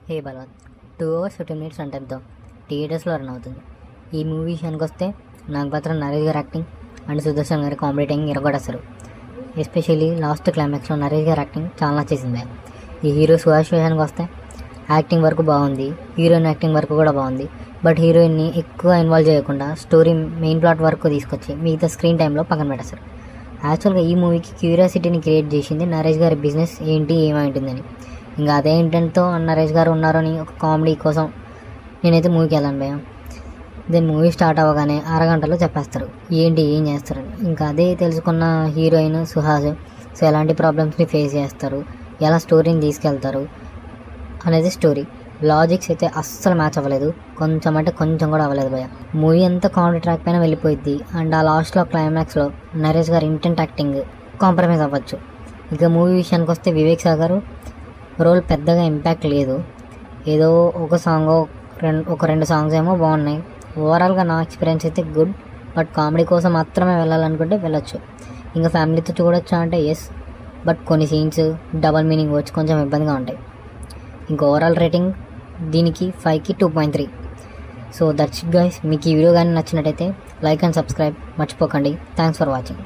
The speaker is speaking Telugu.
హే బలవంత్ 2 hours 15 minutes అంటేతో థియేటర్స్లో రన్ అవుతుంది. ఈ మూవీ విషయానికి వస్తే నాకు మాత్రం నరేష్ గారి యాక్టింగ్ అండ్ సుదర్శన్ గారి కామెడీ టైం ఇరగొడేస్తారు. ఎస్పెషల్లీ లాస్ట్ క్లైమాక్స్లో నరేష్ గారి యాక్టింగ్ చాలా నచ్చేసింది. ఈ హీరో సుహాష్ విషయానికి వస్తే యాక్టింగ్ వరకు బాగుంది, హీరోయిన్ యాక్టింగ్ వరకు కూడా బాగుంది. బట్ హీరోయిన్ని ఎక్కువ ఇన్వాల్వ్ చేయకుండా స్టోరీ మెయిన్ ప్లాట్ వరకు తీసుకొచ్చి మిగతా స్క్రీన్ టైంలో పక్కన పెట్టేస్తారు. యాక్చువల్గా ఈ మూవీకి క్యూరియాసిటీని క్రియేట్ చేసింది నరేష్ గారి బిజినెస్ ఏంటి ఏమైంటుందని. ఇంకా అదే ఇంటెంట్తో నరేష్ గారు ఉన్నారని ఒక కామెడీ కోసం నేనైతే మూవీకి వెళ్ళాను భయం. దెన్ మూవీ స్టార్ట్ అవ్వగానే అరగంటలో చెప్పేస్తారు ఏంటి ఏం చేస్తారని. ఇంకా అదే తెలుసుకున్న హీరోయిన్ సుహాస్ సో ఎలాంటి ప్రాబ్లమ్స్ని ఫేస్ చేస్తారు, ఎలా స్టోరీని తీసుకెళ్తారు అనేది స్టోరీ. లాజిక్స్ అయితే అస్సలు మ్యాచ్ అవ్వలేదు, కొంచెం అంటే కొంచెం కూడా అవ్వలేదు భయ. మూవీ అంతా కామెడీ ట్రాక్ పైన వెళ్ళిపోయింది. అండ్ ఆ లాస్ట్లో క్లైమాక్స్లో నరేష్ గారి ఇంటెంట్ యాక్టింగ్ కాంప్రమైజ్ అవ్వచ్చు. ఇక మూవీ విషయానికి వస్తే వివేక్ సాగర్ రోల్ పెద్దగా ఇంపాక్ట్ లేదు. ఏదో ఒక సాంగ్ ఒక రెండు సాంగ్స్ ఏమో బాగున్నాయి. ఓవరాల్గా నా ఎక్స్పీరియన్స్ అయితే గుడ్. బట్ కామెడీ కోసం మాత్రమే వెళ్ళాలనుకుంటే వెళ్ళొచ్చు. ఇంకా ఫ్యామిలీతో చూడొచ్చా అంటే ఎస్, బట్ కొన్ని సీన్స్ డబల్ మీనింగ్ వచ్చి కొంచెం ఇబ్బందిగా ఉంటాయి. ఇంకా ఓవరాల్ రేటింగ్ దీనికి 5కి 2.3. So that's it guys. మీకు ఈ వీడియో కానీ నచ్చినట్టయితే లైక్ అండ్ సబ్స్క్రైబ్ మర్చిపోకండి. Thanks for watching.